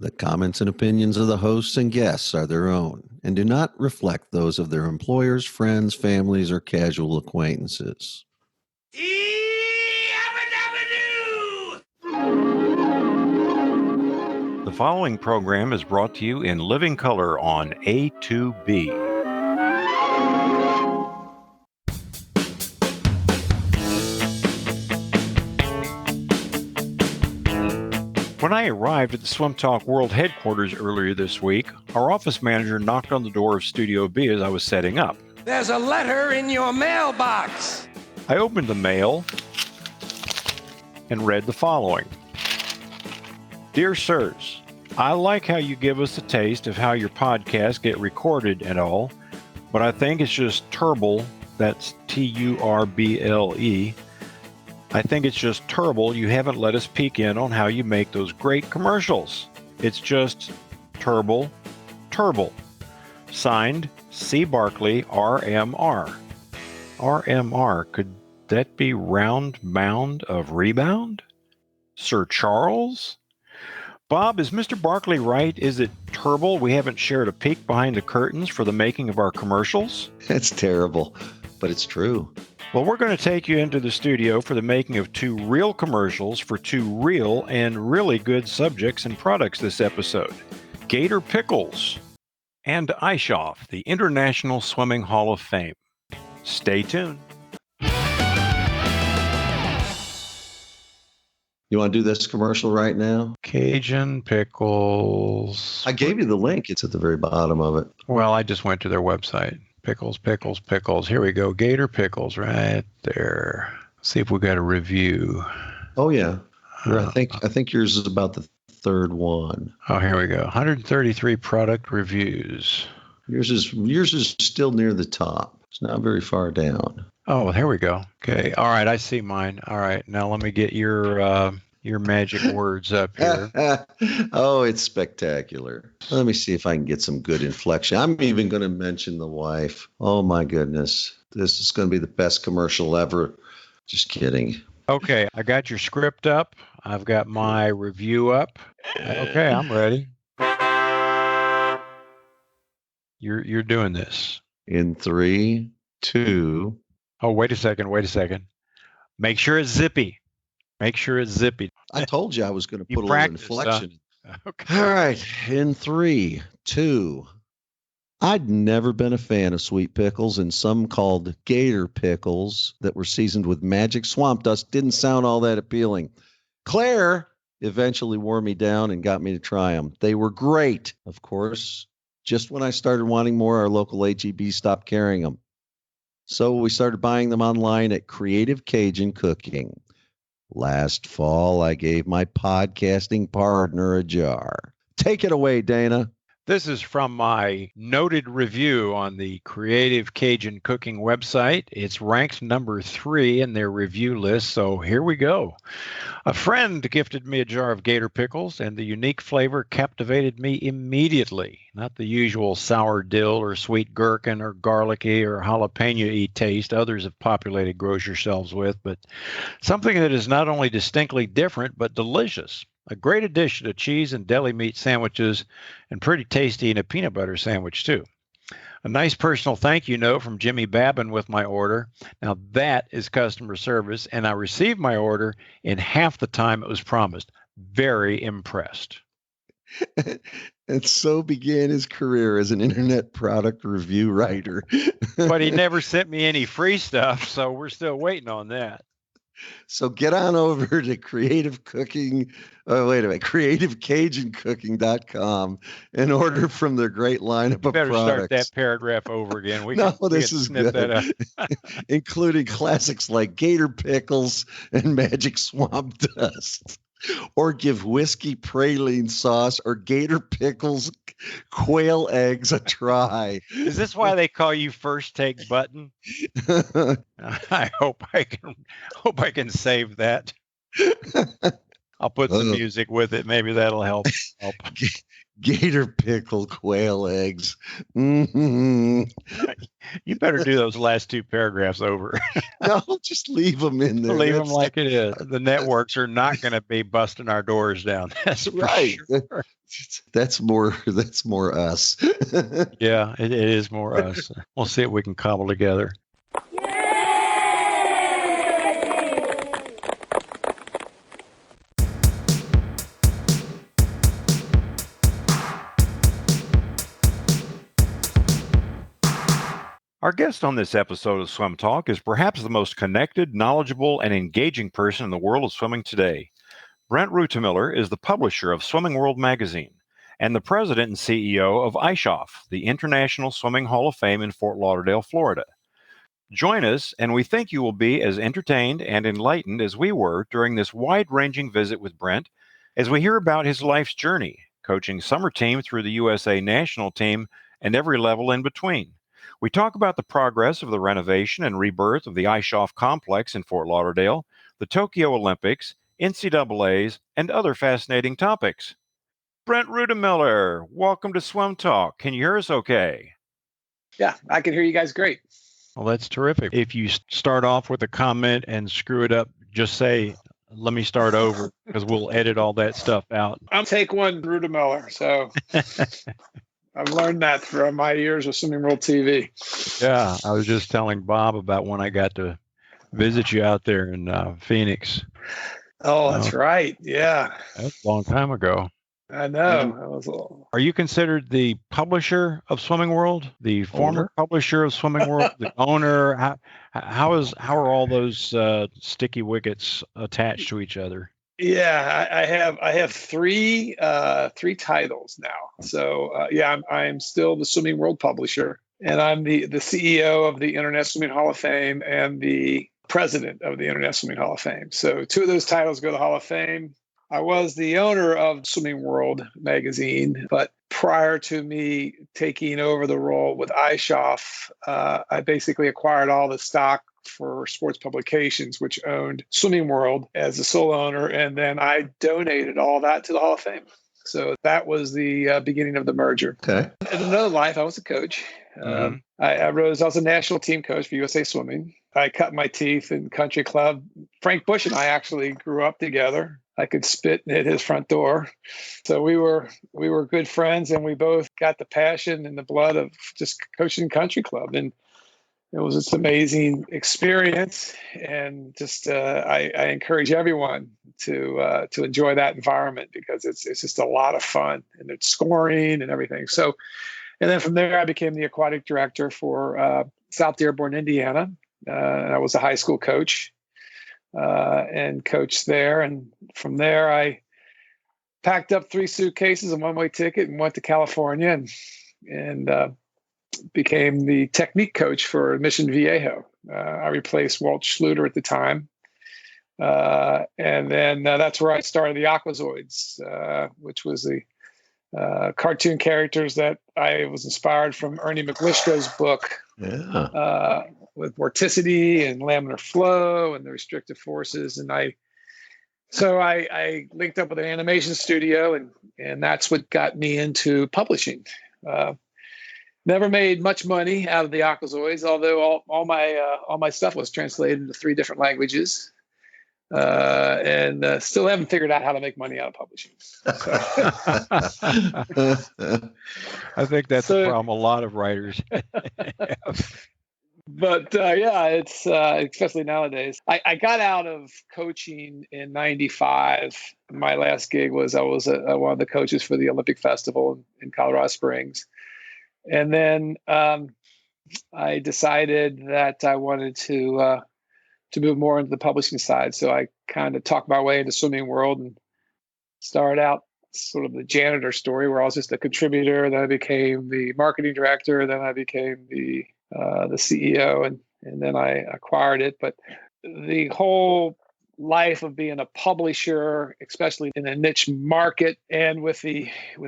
The comments and opinions of the hosts and guests are their own and do not reflect those of their employers, friends, families, or casual acquaintances. The following program is brought to you in living color on A2B. When I arrived at the Swim Talk World headquarters earlier this week, our office manager knocked on the door of Studio B as I was setting up. There's a letter in your mailbox. I opened the mail and read the following. Dear sirs, I like how you give us a taste of how your podcasts get recorded and all, but I think it's just turble, that's Turble. I think it's just terrible you haven't let us peek in on how you make those great commercials. It's just terrible. Signed, C. Barkley, RMR. RMR, could that be round mound of rebound? Sir Charles? Bob, is Mr. Barkley right? Is it terrible we haven't shared a peek behind the curtains for the making of our commercials? It's terrible, but it's true. Well, we're going to take you into the studio for the making of two real commercials for two real and really good subjects and products this episode. Gator Pickles and ISHOF, the International Swimming Hall of Fame. Stay tuned. You want to do this commercial right now? Cajun Pickles. I gave you the link. It's at the very bottom of it. Well, I just went to their website. Pickles. Here we go. Gator Pickles right there. See if we got a review. Oh, yeah. I think yours is about the third one. Oh, here we go. 133 product reviews. Yours is still near the top. It's not very far down. Oh, here we go. Okay. All right. I see mine. All right. Now let me get your magic words up here. Oh, it's spectacular. Let me see if I can get some good inflection. I'm even going to mention the wife. Oh, my goodness. This is going to be the best commercial ever. Just kidding. Okay. I got your script up. I've got my review up. Okay. I'm ready. You're doing this. In 3, 2. Oh, wait a second. Make sure it's zippy. I told you I was going to put a little inflection. Huh? Okay. All right. In 3, 2. I'd never been a fan of sweet pickles, and some called gator pickles that were seasoned with magic swamp dust didn't sound all that appealing. Claire eventually wore me down and got me to try them. They were great. Of course, just when I started wanting more, our local HEB stopped carrying them. So we started buying them online at Creative Cajun Cooking. Last fall, I gave my podcasting partner a jar. Take it away, Dana. This is from my noted review on the Creative Cajun Cooking website. It's ranked number 3 in their review list, so here we go. A friend gifted me a jar of gator pickles, and the unique flavor captivated me immediately. Not the usual sour dill or sweet gherkin or garlicky or jalapeno-y taste others have populated grocery shelves with, but something that is not only distinctly different, but delicious. A great addition to cheese and deli meat sandwiches, and pretty tasty in a peanut butter sandwich, too. A nice personal thank you note from Jimmy Babin with my order. Now, that is customer service, and I received my order in half the time it was promised. Very impressed. And so began his career as an internet product review writer. But he never sent me any free stuff, so we're still waiting on that. So get on over to creativecajunCooking.com and order from their great lineup of better products. Start that paragraph over again. This is good. That up. Including classics like Gator Pickles and Magic Swamp Dust. Or give whiskey praline sauce or Gator Pickles quail eggs a try. Is this why they call you First Take Button? I hope I can save that. I'll put some music with it. Maybe that'll help. Gator pickle quail eggs. Mm-hmm. You better do those last two paragraphs over. No, just leave them in there. Leave them like it is. The networks are not going to be busting our doors down. That's for right. sure. That's more us. Yeah, it is more us. We'll see what we can cobble together. Our guest on this episode of Swim Talk is perhaps the most connected, knowledgeable, and engaging person in the world of swimming today. Brent Rutemiller is the publisher of Swimming World magazine and the president and CEO of ISHOF, the International Swimming Hall of Fame in Fort Lauderdale, Florida. Join us, and we think you will be as entertained and enlightened as we were during this wide-ranging visit with Brent as we hear about his life's journey, coaching summer team through the USA national team and every level in between. We talk about the progress of the renovation and rebirth of the ISHOF complex in Fort Lauderdale, the Tokyo Olympics, NCAAs, and other fascinating topics. Brent Rutemiller, welcome to Swim Talk. Can you hear us okay? Yeah, I can hear you guys great. Well, that's terrific. If you start off with a comment and screw it up, just say, let me start over, because we'll edit all that stuff out. I'm take one, Rutemiller. So I've learned that from my years of Swimming World TV. Yeah, I was just telling Bob about when I got to visit you out there in Phoenix. Oh, that's right. Yeah. That's a long time ago. I know. Are you considered the publisher of Swimming World, the former publisher of Swimming World, the owner? How are all those sticky wickets attached to each other? Yeah, I have three titles now. So I'm still the Swimming World publisher, and I'm the CEO of the Internet Swimming Hall of Fame and the president of the Internet Swimming Hall of Fame. So two of those titles go to the Hall of Fame. I was the owner of Swimming World magazine, but prior to me taking over the role with ISHOF, I basically acquired all the stock for sports publications, which owned Swimming World as the sole owner, and then I donated all that to the Hall of Fame. So that was the beginning of the merger. Okay. In another life, I was a coach. Mm-hmm. I was a national team coach for USA Swimming. I cut my teeth in country club. Frank Bush and I actually grew up together. I could spit and hit his front door. So we were good friends, and we both got the passion and the blood of just coaching country club. And it was this amazing experience. And just I encourage everyone to enjoy that environment, because it's just a lot of fun, and it's scoring and everything. So, and then from there, I became the aquatic director for South Dearborn, Indiana. I was a high school coach. And coached there. And from there, I packed up 3 suitcases, a one-way ticket, and went to California and became the technique coach for Mission Viejo. I replaced Walt Schluter at the time. And then that's where I started the Aquazoids, which was the cartoon characters that I was inspired from Ernie McWishko's book. Yeah. With vorticity and laminar flow and the restrictive forces. And I linked up with an animation studio, and that's what got me into publishing. Never made much money out of the Aquazoids, although all my stuff was translated into 3 different languages. And still haven't figured out how to make money out of publishing. I think that's a problem a lot of writers have. But it's especially nowadays. I got out of coaching in '95. My last gig was I was one of the coaches for the Olympic Festival in Colorado Springs, and then I decided that I wanted to move more into the publishing side. So I kind of talked my way into Swimming World and started out sort of the janitor story, where I was just a contributor. Then I became the marketing director. Then I became the CEO, and then I acquired it. But the whole life of being a publisher, especially in a niche market, and with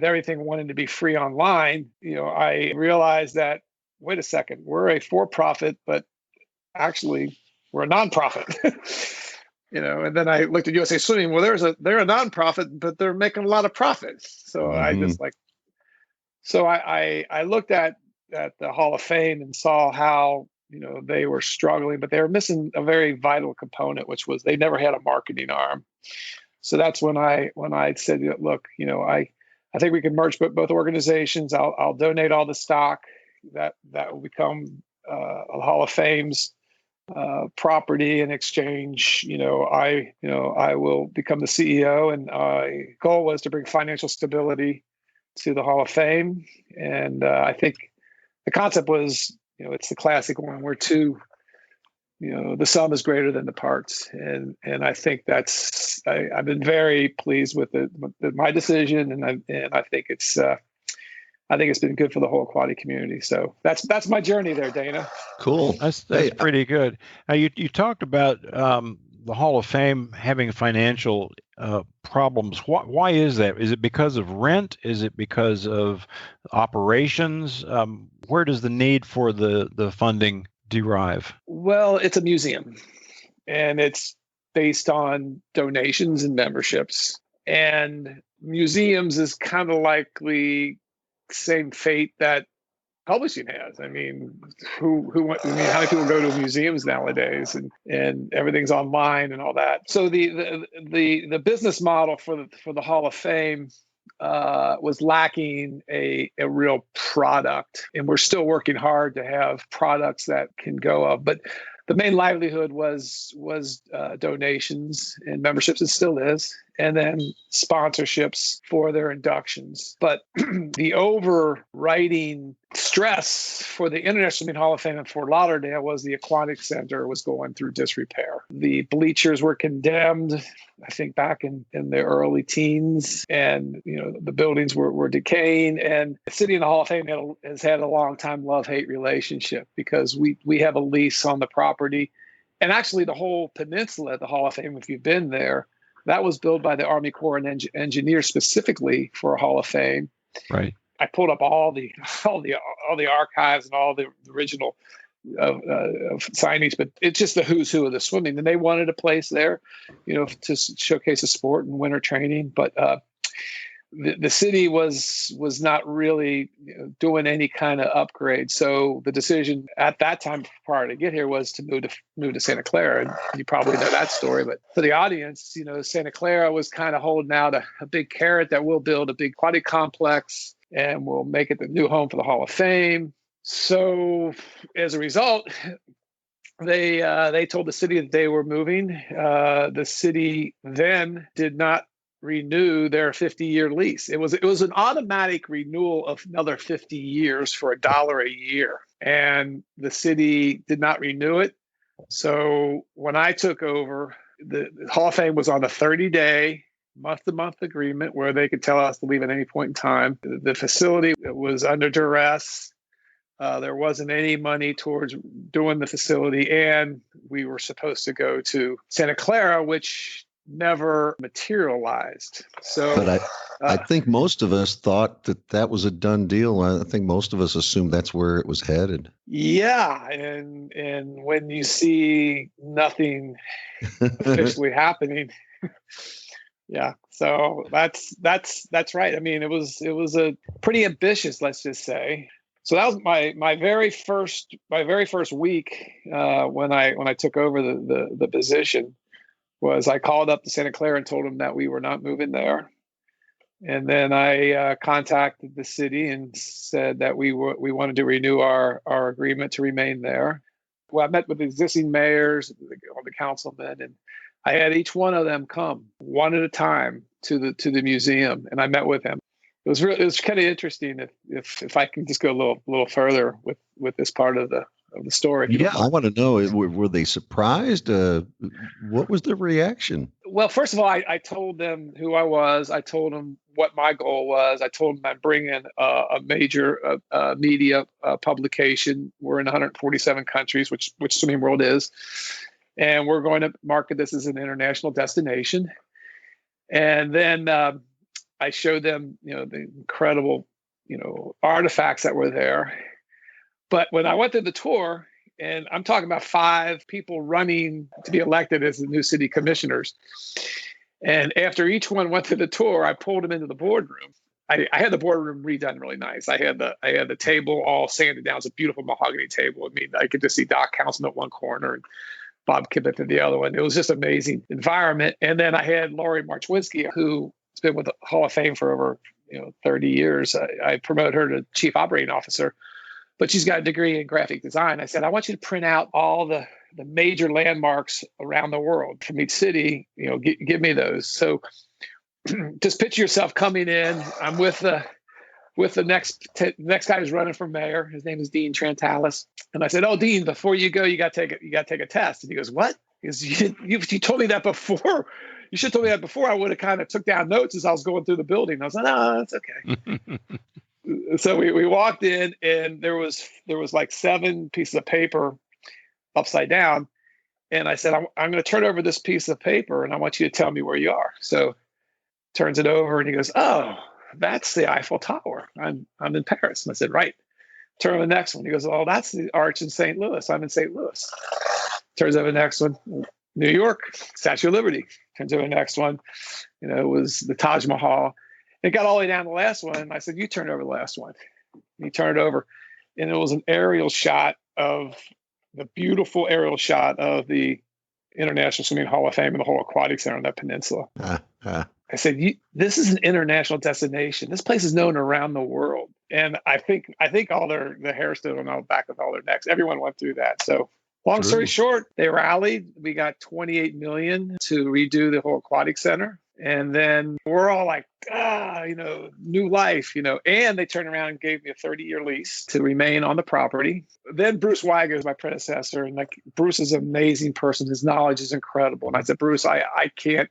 everything wanting to be free online, I realized that, wait a second, we're a for-profit, but actually we're a nonprofit. And then I looked at USA Swimming. Well, they're a nonprofit, but they're making a lot of profit. So I just So I looked at the Hall of Fame and saw how, they were struggling, but they were missing a very vital component, which was they never had a marketing arm. So that's when I said, look, I think we can merge both organizations. I'll donate all the stock that will become a Hall of Fame's property in exchange. I will become the CEO, and my goal was to bring financial stability to the Hall of Fame. And I think the concept was, it's the classic one where the sum is greater than the parts. And I think I've been very pleased with my decision. And I think it's been good for the whole aquatic community. So that's my journey there, Dana. Cool. That's pretty good. Now you talked about the Hall of Fame having financial problems. Why is that? Is it because of rent? Is it because of operations? Where does the need for the funding derive? Well, it's a museum, and it's based on donations and memberships. And museums is kind of likely same fate that publishing has. I mean, how many people go to museums nowadays, and everything's online and all that. So the business model for the Hall of Fame was lacking a real product, and we're still working hard to have products that can go up. But the main livelihood was donations and memberships. It still is, and then sponsorships for their inductions. But the overriding stress for the International Marine Hall of Fame in Fort Lauderdale was the Aquatic Center was going through disrepair. The bleachers were condemned, I think, back in the early teens, and the buildings were decaying. And the city and the Hall of Fame has had a long time love-hate relationship, because we have a lease on the property, and actually the whole peninsula at the Hall of Fame, if you've been there, that was built by the Army Corps and Engineers specifically for a Hall of Fame. Right. I pulled up all the archives and all the original signings, but it's just the who's who of the swimming, and they wanted a place there, to showcase the sport and winter training. But the city was not really doing any kind of upgrade. So the decision at that time prior to get here was to move to Santa Clara. And you probably know that story, but for the audience, Santa Clara was kind of holding out a big carrot that we'll build a big aquatic complex and we'll make it the new home for the Hall of Fame. So as a result, they told the city that they were moving. The city then did not renew their 50-year lease. It was an automatic renewal of another 50 years for $1 a year, and the city did not renew it. So when I took over, the Hall of Fame was on a 30-day month-to-month agreement where they could tell us to leave at any point in time. The facility was under duress. There wasn't any money towards doing the facility, and we were supposed to go to Santa Clara, which never materialized. So, but I think most of us thought that was a done deal. I think most of us assumed that's where it was headed. Yeah, and when you see nothing officially happening, yeah. So that's right. I mean, it was a pretty ambitious, let's just say. So that was my very first week when I took over the position. Was I called up to Santa Clara and told them that we were not moving there. And then I contacted the city and said that we wanted to renew our agreement to remain there. Well, I met with the existing mayors, all the councilmen, and I had each one of them come one at a time to the museum, and I met with them. It was kind of interesting if I can just go a little further with this part of the story. Yeah, I want to know, were they surprised? What was their reaction? Well, first of all, I told them who I was. I told them what my goal was. I told them I'd bring in a major media publication. We're in 147 countries, which Swimming World is. And we're going to market this as an international destination. And then I showed them, the incredible, artifacts that were there. But when I went through the tour, and I'm talking about 5 people running to be elected as the new city commissioners, and after each one went through the tour, I pulled them into the boardroom, I had the boardroom redone really nice. I had the table all sanded down. It's a beautiful mahogany table. I mean, I could just see Doc Councilman at one corner and Bob Kibben at the other one. It was just an amazing environment. And then I had Lori Marchwinsky, who's been with the Hall of Fame for over 30 years. I promoted her to Chief Operating Officer, but she's got a degree in graphic design. I said, I want you to print out all the major landmarks around the world from each city. Give me those. So just picture yourself coming in. I'm with the next guy who's running for mayor. His name is Dean Trantalis. And I said, "Oh, Dean, before you go, you got to take a test." And he goes, "What?" He goes, you told me that before. You should have told me that before. I would have kind of took down notes as I was going through the building. I was like, "No, that's okay." So we walked in, and there was like 7 pieces of paper upside down. And I said, I'm going to turn over this piece of paper, and I want you to tell me where you are. So turns it over, and he goes, "Oh, that's the Eiffel Tower. I'm in Paris." And I said, "Right." Turn over the next one. He goes, "Oh, that's the Arch in St. Louis. I'm in St. Louis." Turns over the next one. New York, Statue of Liberty. Turns over the next one. It was the Taj Mahal. It got all the way down to the last one. And I said, "You turn over the last one." And he turned it over. And it was an aerial shot of the beautiful aerial shot of the International Swimming Hall of Fame and the whole aquatic center on that peninsula. I said, "This is an international destination. This place is known around the world." And I think all the hair stood on the back of all their necks. Everyone went through that. So long story short, they rallied. We got $28 million to redo the whole aquatic center. And then we're all like, new life, and they turned around and gave me a 30-year lease to remain on the property. Then Bruce Weiger is my predecessor. And Bruce is an amazing person. His knowledge is incredible. And I said, "Bruce, I can't,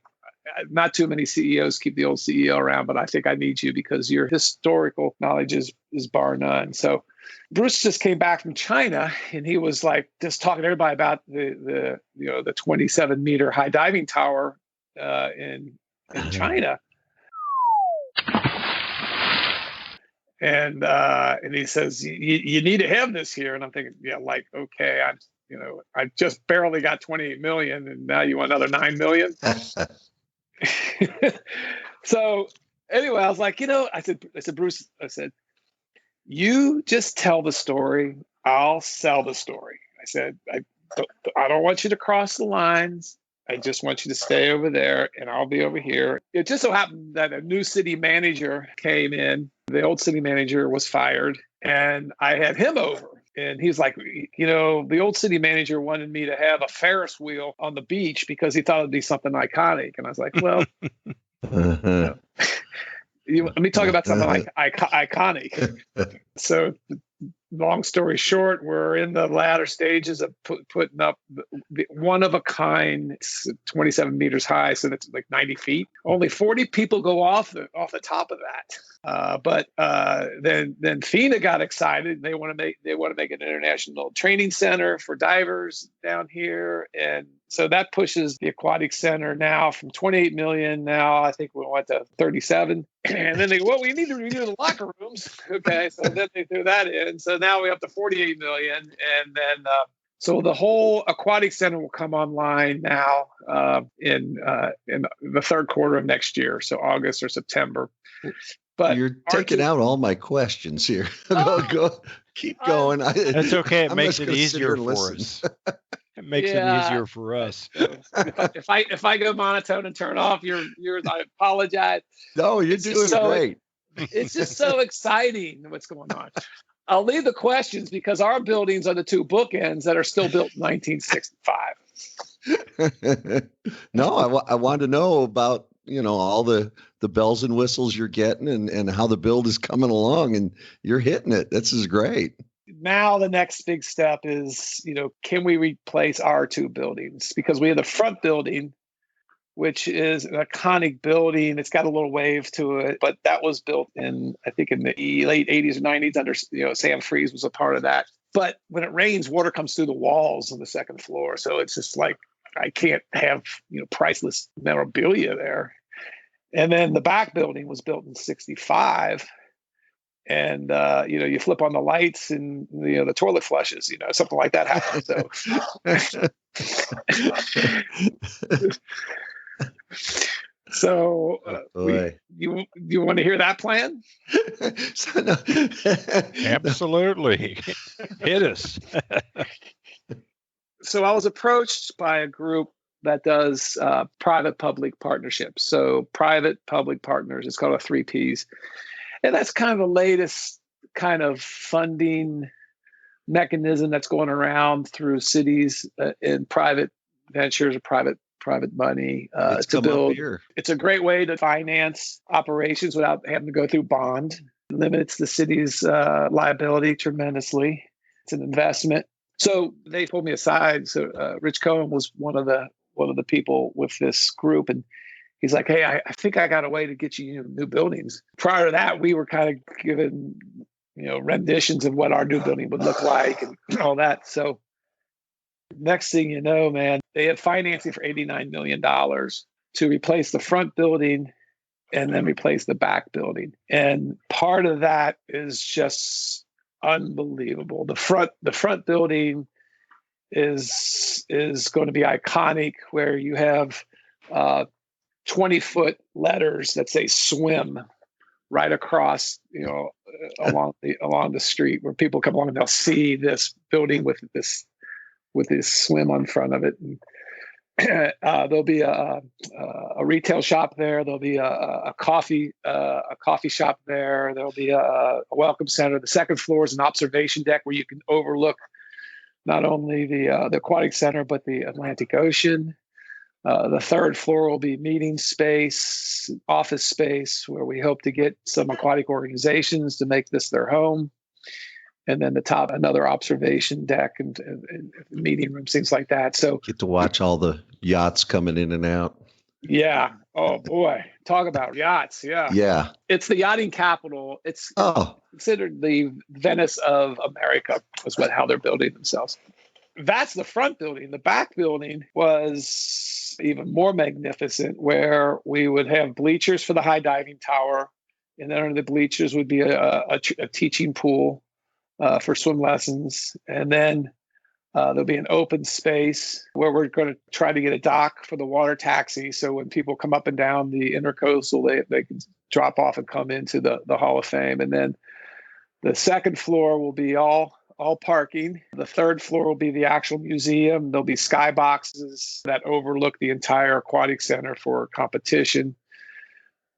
not too many CEOs keep the old CEO around, but I think I need you because your historical knowledge is bar none." So Bruce just came back from China, and he was like just talking to everybody about the 27-meter high diving tower in China. And he says, you need to have this here. And I'm thinking, okay, I just barely got 28 million, and now you want another 9 million. So anyway, I was like, I said, "Bruce, you just tell the story. I'll sell the story." I said, I don't want you to cross the lines. I just want you to stay over there, and I'll be over here. It just so happened that a new city manager came in. The old city manager was fired, and I had him over. And he's like, the old city manager wanted me to have a Ferris wheel on the beach because he thought it'd be something iconic. And I was like, well, let me talk about something like iconic. So long story short, we're in the latter stages of putting up the one of a kind. It's 27 meters high, so that's like 90 feet. Only 40 people go off the top of that. But then FINA got excited. They want to make an international training center for divers down here, and so that pushes the aquatic center now from 28 million. Now I think we went to 37, and then they go, "Well, we need to renew the locker rooms." Okay, so then they threw that in. So now we're up to 48 million, and then so the whole aquatic center will come online now in the third quarter of next year, so August or September. But you're taking out all my questions here. Go, keep going. That's okay. It makes it easier for us. It makes it easier for us. If I go monotone and turn off yours, I apologize. No, you're doing great. It's just so exciting what's going on. I'll leave the questions because our buildings are the 2 bookends that are still built in 1965. No, I want to know about all the bells and whistles you're getting and how the build is coming along, and you're hitting it. This is great. Now the next big step is, can we replace our 2 buildings? Because we have the front building, which is an iconic building. It's got a little wave to it, but that was built in the late 80s or 90s under, Sam Freeze was a part of that. But when it rains, water comes through the walls on the second floor. So it's just like, I can't have, priceless memorabilia there. And then the back building was built in 65. And, you flip on the lights and, the toilet flushes, something like that happens. So So boy. you want to hear that plan? So, no. Absolutely. Hit us. So I was approached by a group that does private-public partnerships. So private-public partners, it's called a 3Ps. And that's kind of the latest kind of funding mechanism that's going around through cities in private ventures or private money It's to come up build. here. It's a great way to finance operations without having to go through bond. It limits the city's liability tremendously. It's an investment. So they pulled me aside. So Rich Cohen was one of the people with this group, and he's like, "Hey, I think I got a way to get you new buildings." Prior to that, we were kind of given renditions of what our new building would look like and all that. So next thing you know, man, they had financing for $89 million to replace the front building and then replace the back building. And part of that is just unbelievable. The front building is going to be iconic, where you have 20-foot letters that say swim right across, along the street, where people come along and they'll see this building with this swim on front of it. And, there'll be a retail shop there. There'll be a coffee shop there. There'll be a welcome center. The second floor is an observation deck where you can overlook not only the aquatic center but the Atlantic Ocean. The third floor will be meeting space, office space, where we hope to get some aquatic organizations to make this their home. And then the top, another observation deck and meeting rooms, things like that. So Get to watch all the yachts coming in and out. Yeah. Oh boy, talk about yachts. Yeah. Yeah. It's the yachting capital. It's Oh, considered the Venice of America, is how they're building themselves. That's the front building. The back building was even more magnificent, where we would have bleachers for the high diving tower, and then under the bleachers would be a teaching pool for swim lessons, and then there'll be an open space where we're going to try to get a dock for the water taxi. So when people come up and down the intercoastal, they can drop off and come into the Hall of Fame. And then the second floor will be all parking. The third floor will be the actual museum. There'll be skyboxes that overlook the entire aquatic center for competition.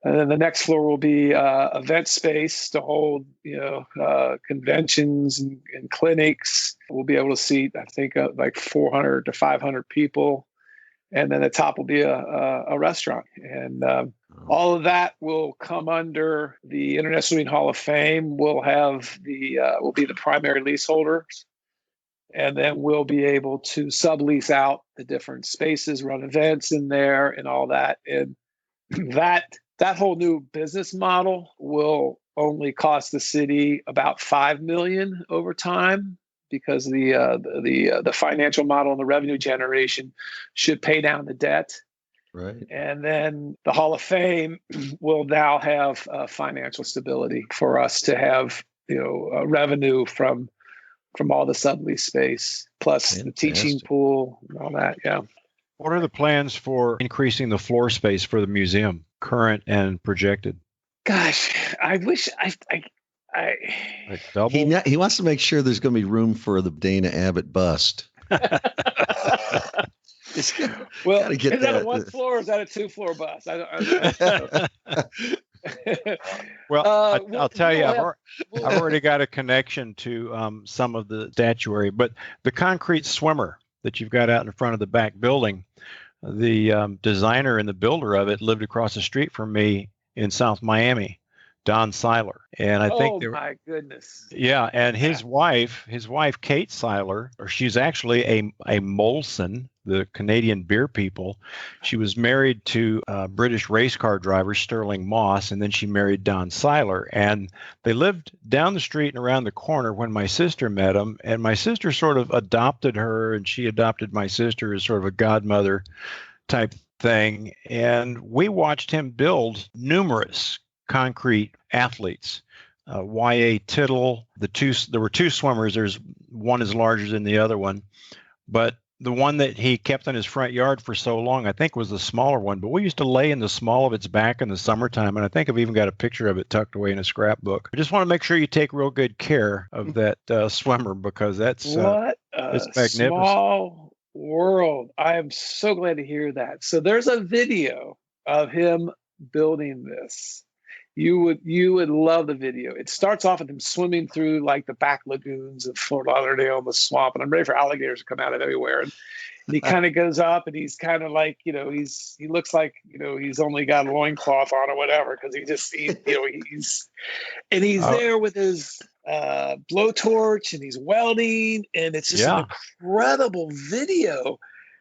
And then the next floor will be event space to hold, conventions and clinics. We'll be able to seat, I think, like 400 to 500 people. And then the top will be a restaurant. And all of that will come under the International Swimming Hall of Fame. We'll be the primary leaseholders. And then we'll be able to sublease out the different spaces, run events in there and all that. And that whole new business model will only cost the city about $5 million over time, because the financial model and the revenue generation should pay down the debt. right. And then the Hall of Fame will now have financial stability for us to have revenue from all the sublease space, plus Fantastic. the teaching pool and all that. Yeah. What are the plans for increasing the floor space for the museum, current and projected? Gosh, I wish I Like double? He wants to make sure there's going to be room for the Dana Abbott bust. Well, Gotta get is that a that. 1 floor or is that a 2-floor bus? Well, I'll tell you, I've we'll- already got a connection to some of the statuary, but the concrete swimmer that you've got out in front of the back building, the designer and the builder of it lived across the street from me in South Miami, Don Seiler. And I think my goodness. yeah, and his wife, Kate Seiler, or she's actually a Molson, the Canadian beer people. She was married to British race car driver Sterling Moss, and then she married Don Seiler. And they lived down the street and around the corner when my sister met him. And my sister sort of adopted her, and she adopted my sister as sort of a godmother type thing. And we watched him build numerous concrete athletes. Y.A. Tittle, there were two swimmers. There's one as large as in the other one, but the one that he kept in his front yard for so long, I think was the smaller one, but we used to lay in the small of its back in the summertime, and I think I've even got a picture of it tucked away in a scrapbook. I just want to make sure you take real good care of that swimmer, because that's What it's a magnificent. small world. I am so glad to hear that. So there's a video of him building this. You would love the video. It starts off with him swimming through like the back lagoons of Fort Lauderdale and the swamp, and I'm ready for alligators to come out of everywhere. And he kind of goes up, and he's kind of like, he looks like, he's only got a loincloth on or whatever, because he's there with his blowtorch, and he's welding, and it's just an incredible video.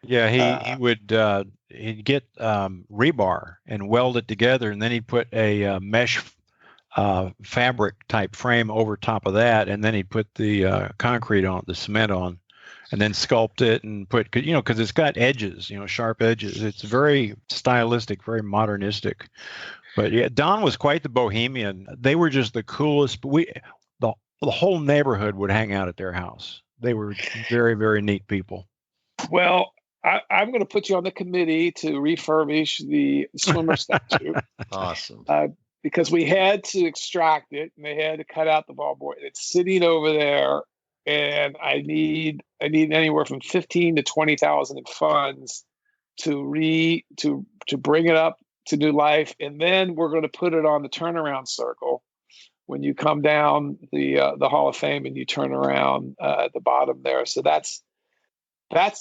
Yeah, he would he'd get rebar and weld it together, and then he'd put a mesh fabric type frame over top of that, and then he'd put the concrete on, the cement on, and then sculpt it and put, because it's got edges, sharp edges. It's very stylistic, very modernistic. But yeah, Don was quite the bohemian. They were just the coolest. The whole neighborhood would hang out at their house. They were very, very neat people. Well, I'm going to put you on the committee to refurbish the swimmer statue. Awesome. Because we had to extract it, and they had to cut out the ball board. It's sitting over there, and I need anywhere from 15 to 20,000 in funds to bring it up to new life, and then we're going to put it on the turnaround circle when you come down the Hall of Fame and you turn around at the bottom there. So that's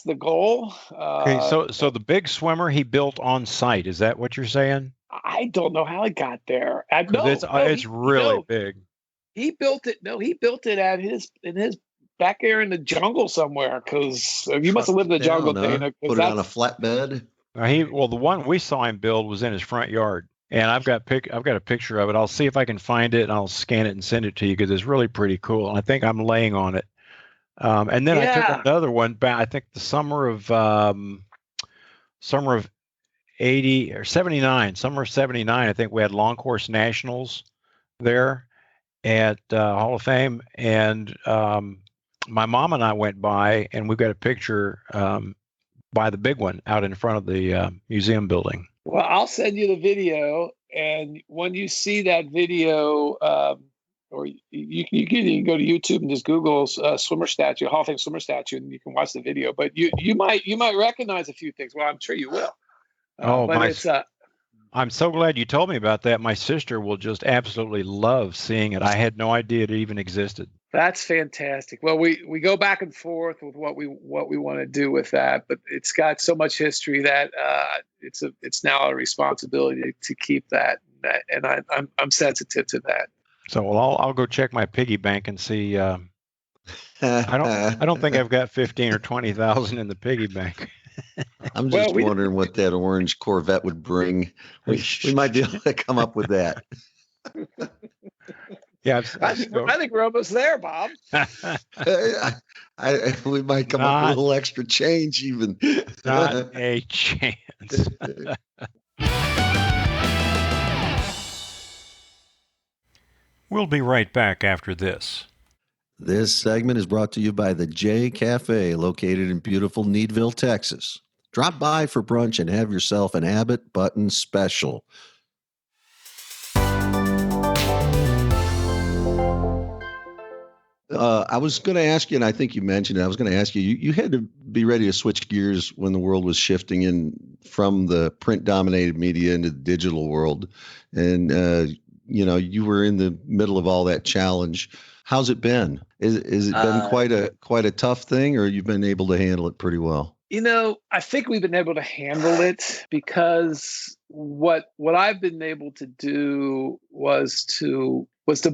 the goal. Okay, so the big swimmer he built on site, is that what you're saying? I don't know how it got there. It's really big. He built it. No, he built it in his back there in the jungle somewhere. Because you must have lived in the jungle, Dana. Put it on a flatbed. The one we saw him build was in his front yard, and I've got a picture of it. I'll see if I can find it, and I'll scan it and send it to you, because it's really pretty cool. And I think I'm laying on it. And then I took another one back. I think the summer of 80 or 79, summer of 79. I think we had long course nationals there at Hall of Fame, and my mom and I went by, and we've got a picture by the big one out in front of the museum building. Well, I'll send you the video, and when you see that video, or you can go to YouTube and just Google swimmer statue, Hall of Fame swimmer statue, and you can watch the video. But you might recognize a few things. Well, I'm sure you will. I'm so glad you told me about that. My sister will just absolutely love seeing it. I had no idea it even existed. That's fantastic. Well, we go back and forth with what we want to do with that, but it's got so much history that it's now a responsibility to keep that, and I'm sensitive to that. So I'll go check my piggy bank and see. I don't think I've got 15 or 20,000 in the piggy bank. I'm just wondering what that orange Corvette would bring. We might be able to come up with that. Yeah, I think we're almost there, Bob. We might come up with a little extra change, even. Not a chance. We'll be right back after this. This segment is brought to you by the J Cafe, located in beautiful Needville, Texas. Drop by for brunch and have yourself an Abbott Button special. I was going to ask you, and I think you mentioned it, I was going to ask you, you had to be ready to switch gears when the world was shifting in from the print-dominated media into the digital world. And, you were in the middle of all that challenge. How's it been? Is it been quite a tough thing, or you've been able to handle it pretty well? I think we've been able to handle it because what I've been able to do was to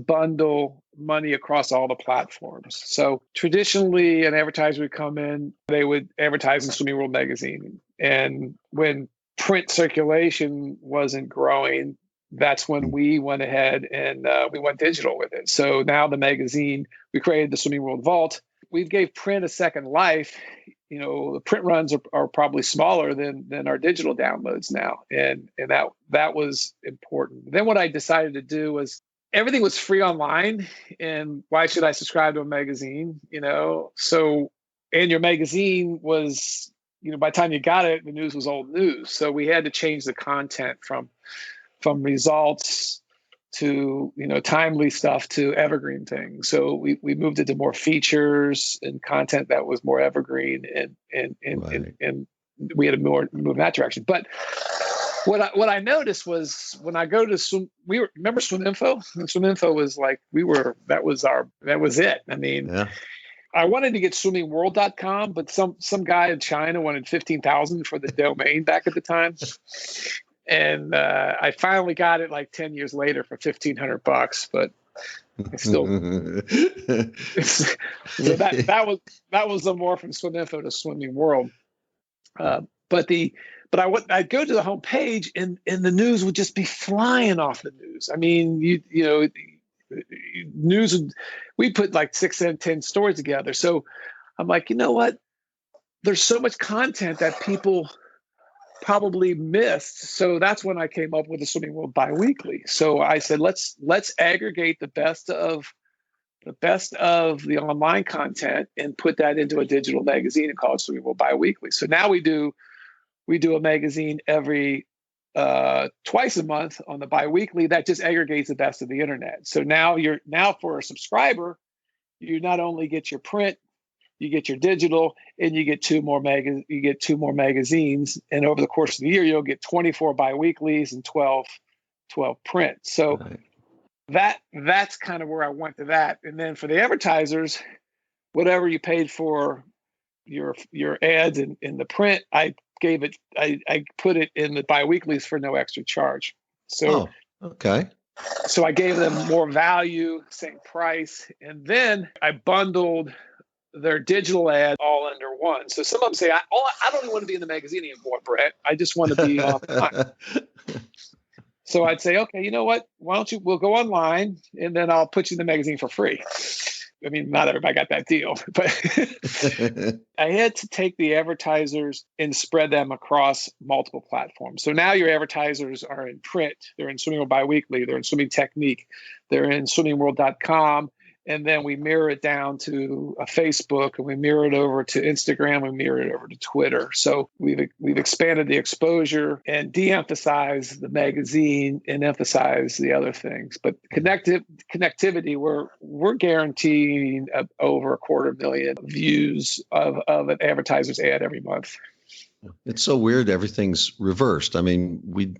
bundle money across all the platforms. So traditionally, an advertiser would come in, they would advertise in Swimming World magazine. And when print circulation wasn't growing, that's when we went ahead and we went digital with it. So now the magazine, we created the Swimming World Vault. We gave print a second life. The print runs are probably smaller than our digital downloads now. And that was important. Then what I decided to do was, everything was free online, and why should I subscribe to a magazine? So and your magazine was, by the time you got it, the news was old news. So we had to change the content from results to, timely stuff to evergreen things. So we moved it to more features and content that was more evergreen, and we had to move in that direction. But what I noticed was when I go to swim, remember Swim Info? Swim Info was like, that was it. I mean, Yeah. I wanted to get swimmingworld.com, but some guy in China wanted $15,000 for the domain back at the time. And I finally got it like 10 years later for $1,500, but I still. So that was the more from Swim Info to Swimming World. But I'd go to the homepage and the news would just be flying off the news. I mean, news. We put like 6 and 10 stories together. So I'm like, you know what? There's so much content that people probably missed. So that's when I came up with the Swimming World Biweekly. So I said, let's aggregate the best of the online content and put that into a digital magazine and call it Swimming World Biweekly. So now we do a magazine every twice a month on the biweekly that just aggregates the best of the internet. So now for a subscriber, you not only get your print, you get your digital, and you get two more magazines. And over the course of the year, you'll get 24 biweeklies and 12 prints. So that's kind of where I went to that. And then for the advertisers, whatever you paid for your ads in the print, I put it in the biweeklies for no extra charge. So okay. So I gave them more value, same price, and then I bundled their digital ad all under one. So some of them say, I don't even want to be in the magazine anymore, Brett. I just want to be online. So I'd say, okay, you know what? We'll go online and then I'll put you in the magazine for free. I mean, not everybody got that deal, but I had to take the advertisers and spread them across multiple platforms. So now your advertisers are in print. They're in Swimming World Biweekly. They're in Swimming Technique. They're in swimmingworld.com. And then we mirror it down to Facebook, and we mirror it over to Instagram, we mirror it over to Twitter. So we've expanded the exposure and de-emphasized the magazine and emphasized the other things. But connectivity, we're guaranteeing over 250,000 views of an advertiser's ad every month. It's so weird. Everything's reversed. I mean, we'd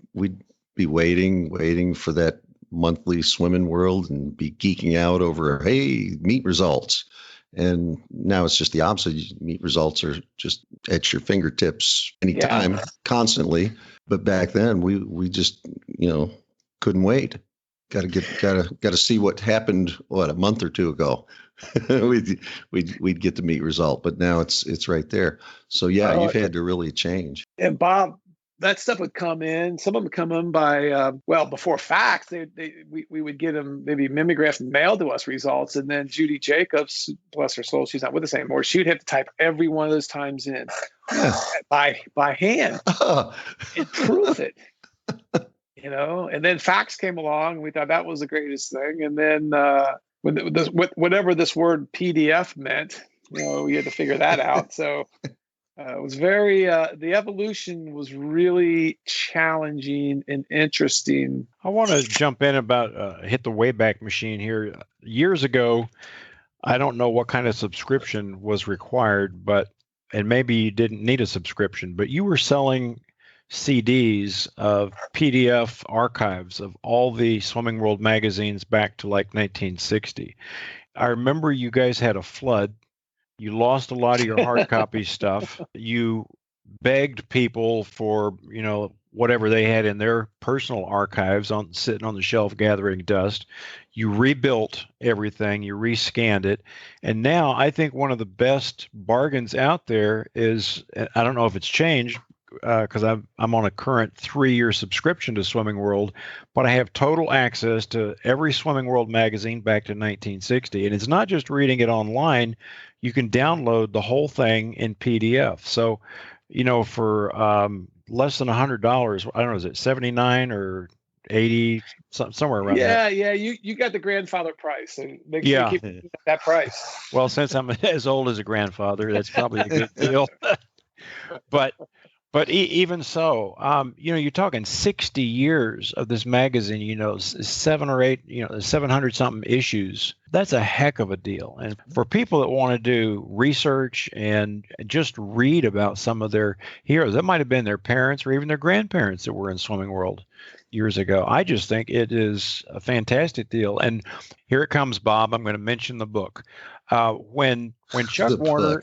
be waiting for that monthly Swimming World and be geeking out over, hey, meet results. And now it's just the opposite. Meet results are just at your fingertips anytime, constantly. But back then we just, couldn't wait. Got to see what happened, a month or two ago. we'd get the meet result, but now it's right there. So you've had to really change. And Bob, that stuff would come in. Some of them come in by, before fax. We would get them maybe mimeographed and mailed to us results. And then Judy Jacobs, bless her soul, she's not with us anymore. She'd have to type every one of those times in by hand and proof it. And then fax came along, and we thought that was the greatest thing. And then whatever this word PDF meant, we had to figure that out. So. It was the evolution was really challenging and interesting. I want to jump in about hit the Wayback Machine here. Years ago, I don't know what kind of subscription was required, and maybe you didn't need a subscription, but you were selling CDs of PDF archives of all the Swimming World magazines back to like 1960. I remember you guys had a flood. You lost a lot of your hard copy stuff. You begged people for, whatever they had in their personal archives sitting on the shelf gathering dust. You rebuilt everything. You rescanned it. And now I think one of the best bargains out there is, I don't know if it's changed because I'm on a current 3-year subscription to Swimming World, but I have total access to every Swimming World magazine back to 1960. And it's not just reading it online. You can download the whole thing in PDF. So, for less than $100, I don't know, is it $79 or 80, somewhere around that. Yeah. You got the grandfather price, and make sure you Yeah. keep that price. Well, since I'm as old as a grandfather, that's probably a good deal. But even so, you're talking 60 years of this magazine, 700 something issues. That's a heck of a deal. And for people that want to do research and just read about some of their heroes, that might have been their parents or even their grandparents that were in swimming world years ago. I just think it is a fantastic deal. And here it comes, Bob. I'm going to mention the book. When Chuck Warner,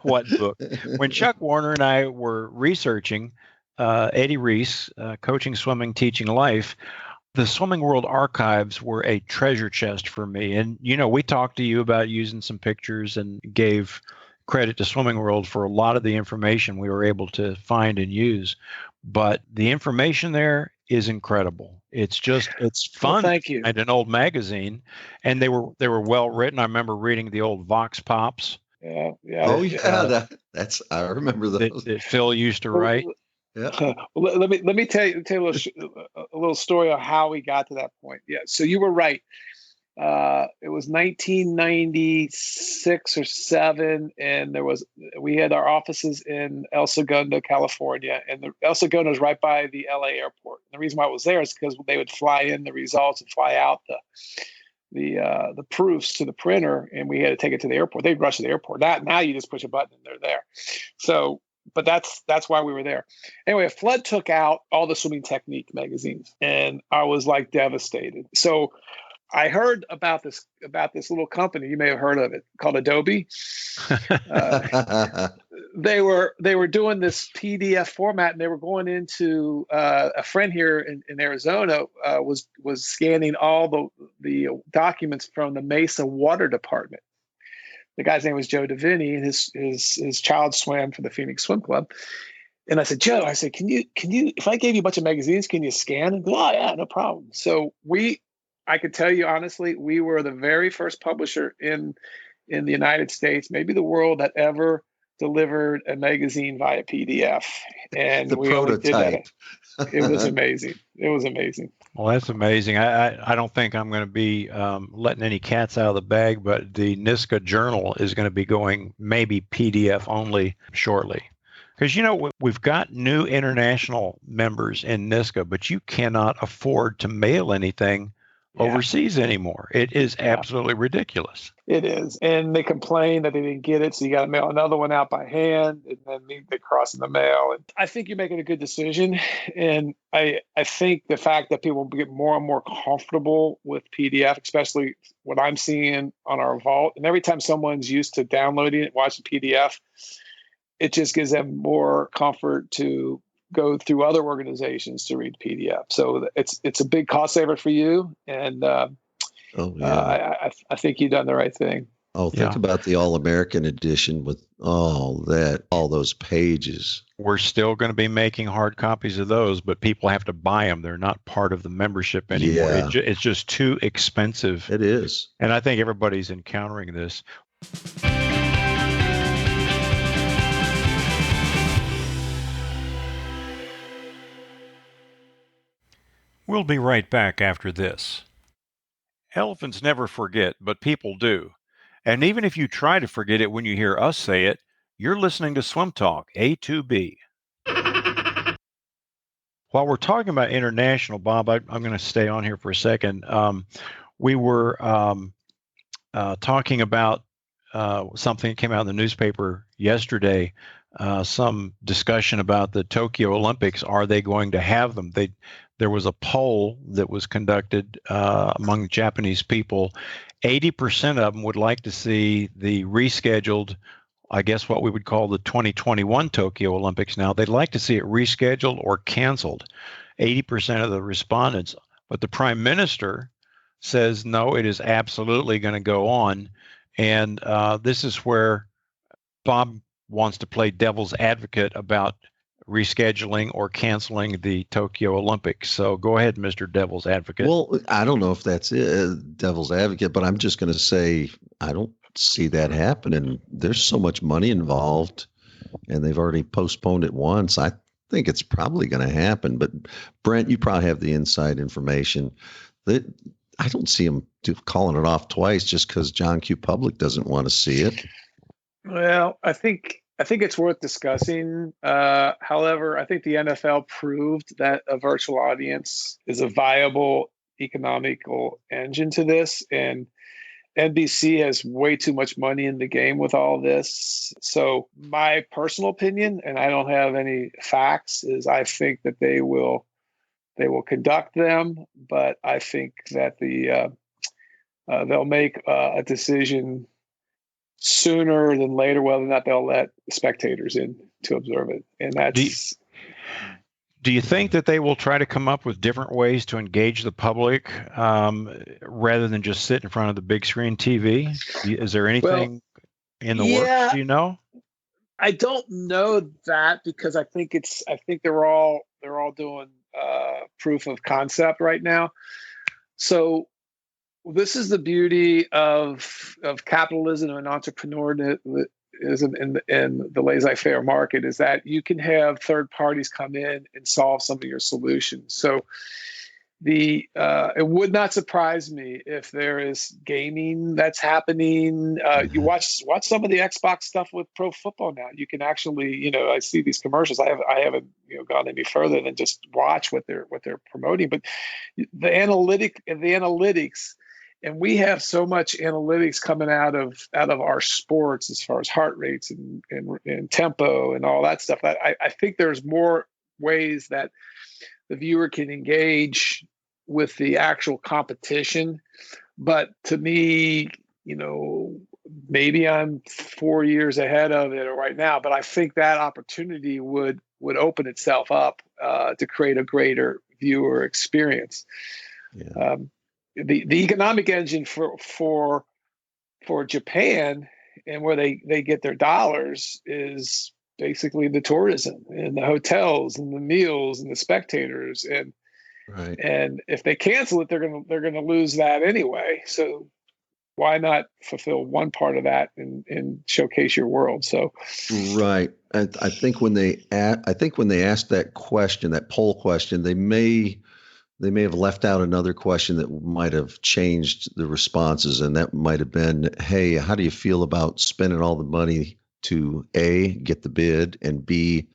what book? When Chuck Warner and I were researching Eddie Reese, Coaching Swimming, Teaching Life, the Swimming World archives were a treasure chest for me. And, we talked to you about using some pictures and gave credit to Swimming World for a lot of the information we were able to find and use. But the information there is incredible. It's fun. Well, thank you. And an old magazine, and they were well written. I remember reading the old Vox Pops. Yeah. Oh yeah, I remember those that Phil used to write. Yeah. Let me tell you a little story on how we got to that point. Yeah. So you were right. It was 1996 or 7, and we had our offices in El Segundo, California, and El Segundo is right by the LA airport. And the reason why it was there is because they would fly in the results and fly out the proofs to the printer, and we had to take it to the airport. They'd rush to the airport. Now you just push a button and they're there. So, but that's why we were there. Anyway, a flood took out all the swimming technique magazines, and I was like devastated. So I heard about this little company. You may have heard of it, called A2B. They were doing this PDF format, and they were going into a friend here in Arizona was scanning all the documents from the Mesa Water Department. The guy's name was Joe Davini, and his child swam for the Phoenix Swim Club. And I said, Joe, can you if I gave you a bunch of magazines, can you scan? And go, oh yeah, no problem. So I could tell you honestly, we were the very first publisher in the United States, maybe the world, that ever delivered a magazine via PDF. And we prototype. only did that. It was amazing. It was amazing. Well, that's amazing. I don't think I'm going to be letting any cats out of the bag, but the NISCA Journal is going to be going maybe PDF only shortly. Because, we've got new international members in NISCA, but you cannot afford to mail anything overseas anymore. It is absolutely ridiculous. It is. And they complain that they didn't get it, so you got to mail another one out by hand, and then they cross in the mail. And I think you're making a good decision. And I think the fact that people get more and more comfortable with PDF, especially what I'm seeing on our vault, and every time someone's used to downloading it, watching PDF, it just gives them more comfort to go through other organizations to read PDF. So it's a big cost saver for you. And I think you've done the right thing. Oh, think about the All-American edition with all those pages. We're still going to be making hard copies of those, but people have to buy them. They're not part of the membership anymore. Yeah. It's just too expensive. It is. And I think everybody's encountering this. We'll be right back after this. Elephants never forget, but people do. And even if you try to forget it when you hear us say it, you're listening to Swim Talk, A2B. While we're talking about international, Bob, I'm going to stay on here for a second. We were talking about something that came out in the newspaper yesterday, some discussion about the Tokyo Olympics. Are they going to have them? There was a poll that was conducted among Japanese people. 80% of them would like to see the rescheduled, I guess what we would call the 2021 Tokyo Olympics now. They'd like to see it rescheduled or canceled, 80% of the respondents. But the prime minister says, no, it is absolutely going to go on. And this is where Bob wants to play devil's advocate about rescheduling or canceling the Tokyo Olympics. So go ahead, Mr. Devil's Advocate. Well, I don't know if that's it, devil's advocate, but I'm just going to say I don't see that happening. There's so much money involved, and they've already postponed it once. I think it's probably going to happen. But Brent, you probably have the inside information. That I don't see him calling it off twice just because John Q. Public doesn't want to see it. Well, I think it's worth discussing. However, I think the NFL proved that a virtual audience is a viable economical engine to this, and NBC has way too much money in the game with all this. So my personal opinion, and I don't have any facts, is I think that they will conduct them, but I think that they'll make a decision sooner than later whether or not they'll let spectators in to observe it. And that's. Do you think that they will try to come up with different ways to engage the public rather than just sit in front of the big screen TV? Is there anything in the works? Do you know? I don't know that because I think they're all doing proof of concept right now. So this is the beauty of capitalism and entrepreneurship in the laissez-faire market, is that you can have third parties come in and solve some of your solutions. So it would not surprise me if there is gaming that's happening. You watch some of the Xbox stuff with pro football now. You can actually, I see these commercials. I haven't gone any further than just watch what they're promoting, but the analytics. And we have so much analytics coming out of our sports as far as heart rates and tempo and all that stuff. I think there's more ways that the viewer can engage with the actual competition. But to me, maybe I'm 4 years ahead of it right now, but I think that opportunity would open itself up to create a greater viewer experience. Yeah. The economic engine for Japan and where they get their dollars is basically the tourism and the hotels and the meals and the spectators, and right. And if they cancel it, they're gonna lose that anyway. So why not fulfill one part of that and showcase your world? So right. I think when they asked that question, that poll question, they may have left out another question that might have changed the responses, and that might have been, hey, how do you feel about spending all the money to A, get the bid, and B,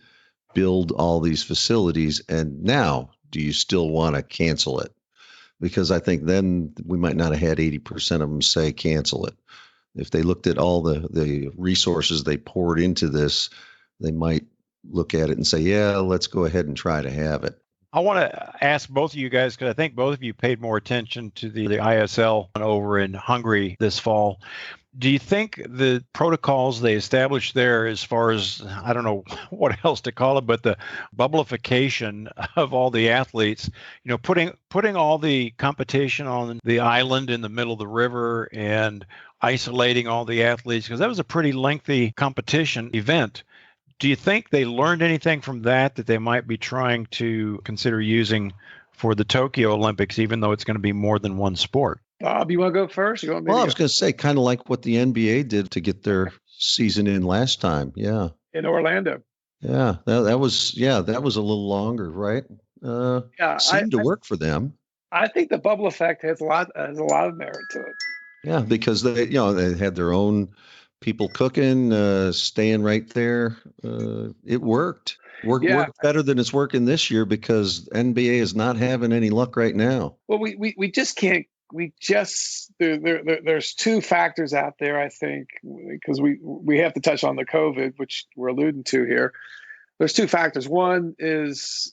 build all these facilities, and now do you still want to cancel it? Because I think then we might not have had 80% of them say cancel it. If they looked at all the resources they poured into this, they might look at it and say, yeah, let's go ahead and try to have it. I want to ask both of you guys, because I think both of you paid more attention to the ISL over in Hungary this fall. Do you think the protocols they established there, as far as, I don't know what else to call it, but the bubblification of all the athletes, putting all the competition on the island in the middle of the river and isolating all the athletes, because that was a pretty lengthy competition event. Do you think they learned anything from that they might be trying to consider using for the Tokyo Olympics, even though it's going to be more than one sport? Bob, you want to go first? I was going to say kind of like what the NBA did to get their season in last time. Yeah. In Orlando. Yeah. That was a little longer, right? Seemed to work for them. I think the bubble effect has a lot of merit to it. Yeah, because they had their own people cooking, staying right there. It worked. Worked better than it's working this year because NBA is not having any luck right now. Well, we just can't. There's two factors out there, I think, because we have to touch on the COVID, which we're alluding to here. There's two factors. One is,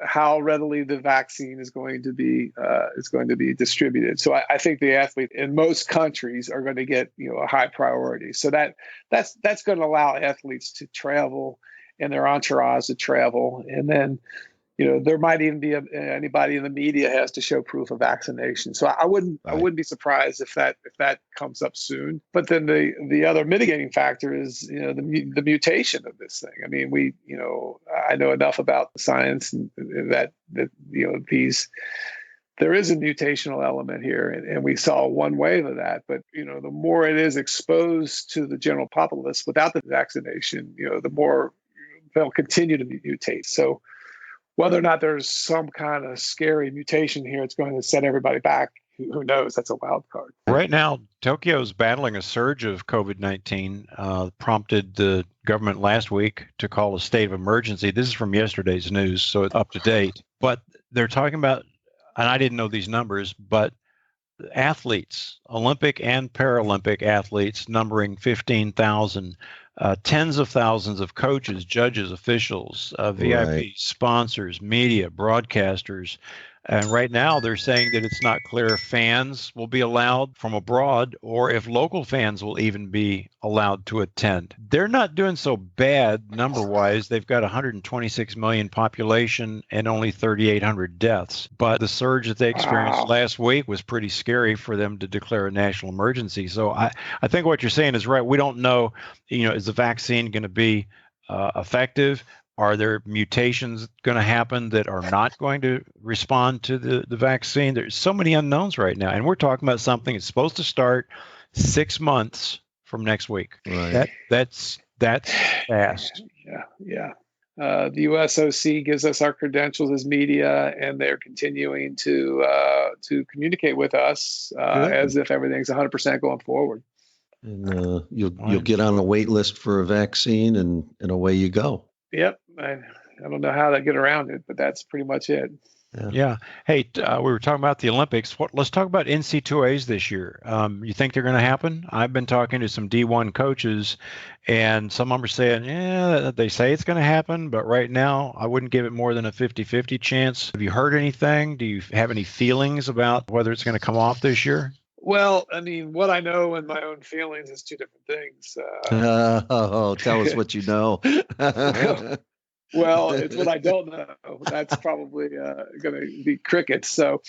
how readily the vaccine is going to be distributed. So I think the athletes in most countries are going to get a high priority. So that's going to allow athletes to travel and their entourage to travel, and then there might even be anybody in the media has to show proof of vaccination. So I wouldn't be surprised if that comes up soon. But then the other mitigating factor is the mutation of this thing. I mean, I know enough about science and that there is a mutational element here, and we saw one wave of that. But the more it is exposed to the general populace without the vaccination, the more they'll continue to mutate. So whether or not there's some kind of scary mutation here, it's going to set everybody back. Who knows? That's a wild card. Right now, Tokyo's battling a surge of COVID-19, prompted the government last week to call a state of emergency. This is from yesterday's news, so it's up to date. But they're talking about, and I didn't know these numbers, but athletes, Olympic and Paralympic athletes, numbering 15,000, tens of thousands of coaches, judges, officials, VIP, sponsors, media, broadcasters. And right now they're saying that it's not clear if fans will be allowed from abroad or if local fans will even be allowed to attend. They're not doing so bad number-wise. They've got 126 million population and only 3,800 deaths. But the surge that they experienced last week was pretty scary for them to declare a national emergency. So I think what you're saying is right. We don't know, is the vaccine going to be effective? Are there mutations going to happen that are not going to respond to the vaccine? There's so many unknowns right now. And we're talking about something that's supposed to start 6 months from next week. Right. That's fast. Yeah. The USOC gives us our credentials as media, and they're continuing to communicate with us as if everything's 100% going forward. And you'll get on a wait list for a vaccine, and away you go. Yep. I don't know how they get around it, but that's pretty much it. Yeah. Hey, we were talking about the Olympics. Let's talk about NCAAs this year. You think they're going to happen? I've been talking to some D1 coaches, and some of them are saying, yeah, they say it's going to happen, but right now I wouldn't give it more than a 50-50 chance. Have you heard anything? Do you have any feelings about whether it's going to come off this year? Well, I mean, what I know and my own feelings is two different things. Tell us what you know. Well, it's what I don't know. That's probably going to be crickets. So,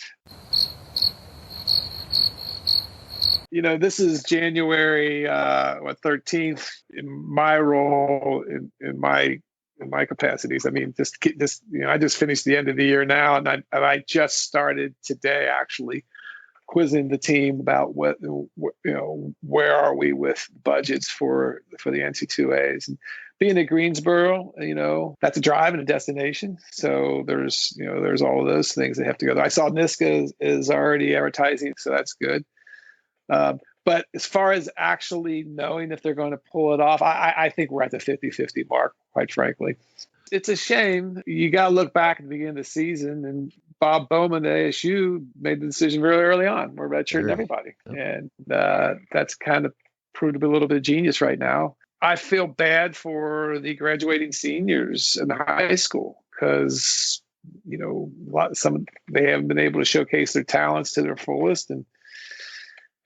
this is January 13th. In my role, in my capacities. I mean, I just finished the end of the year now, and I just started today actually quizzing the team about where are we with budgets for the NCAAs. And being at Greensboro, that's a drive and a destination. So there's all of those things that have to go there. I saw NISCA is already advertising, so that's good. But as far as actually knowing if they're going to pull it off, I think we're at the 50-50 mark, quite frankly. It's a shame. You got to look back at the beginning of the season, and Bob Bowman at ASU made the decision really early on. We're redshirting everybody. And that's kind of proved to be a little bit of genius right now. I feel bad for the graduating seniors in high school because, they haven't been able to showcase their talents to their fullest, and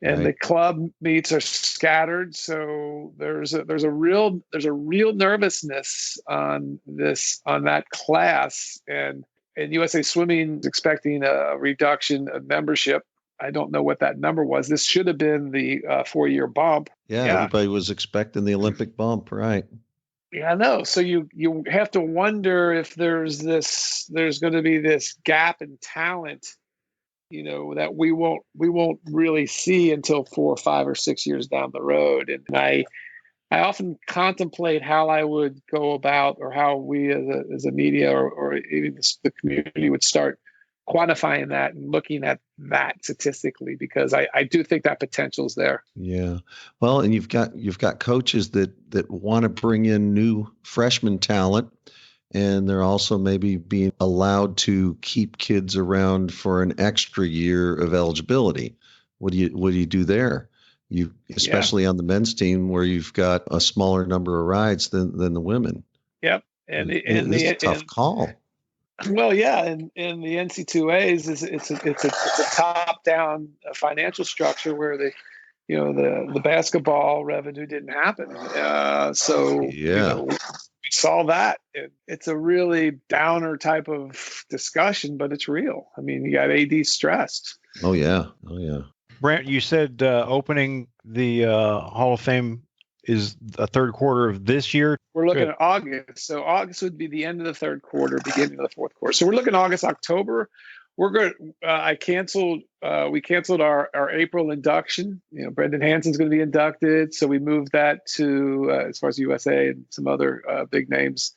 the club meets are scattered. So there's a real nervousness on that class, and USA Swimming is expecting a reduction of membership. I don't know what that number was. This should have been the 4-year bump. Yeah, everybody was expecting the Olympic bump, right? Yeah, I know. So you have to wonder if there's going to be this gap in talent, that we won't really see until 4 or 5 or 6 years down the road. And I often contemplate how I would go about, or how we as a media or even the community would start quantifying that and looking at that statistically, because I do think that potential is there. Yeah. Well, and you've got coaches that want to bring in new freshman talent, and they're also maybe being allowed to keep kids around for an extra year of eligibility. What do you do there? Especially on the men's team where you've got a smaller number of rides than the women. Yep. It's a tough call. Well, yeah, and the NCAAs it's a top-down financial structure where the basketball revenue didn't happen. We saw that. It's a really downer type of discussion, but it's real. I mean, you got AD stressed. Oh yeah. Brent, you said opening the Hall of Fame is the third quarter of this year. We're looking at August. So August would be the end of the third quarter, beginning of the fourth quarter. So we're looking August, October. We're good. We canceled our April induction. Brendan Hansen's going to be inducted. So we moved that to, as far as USA and some other big names,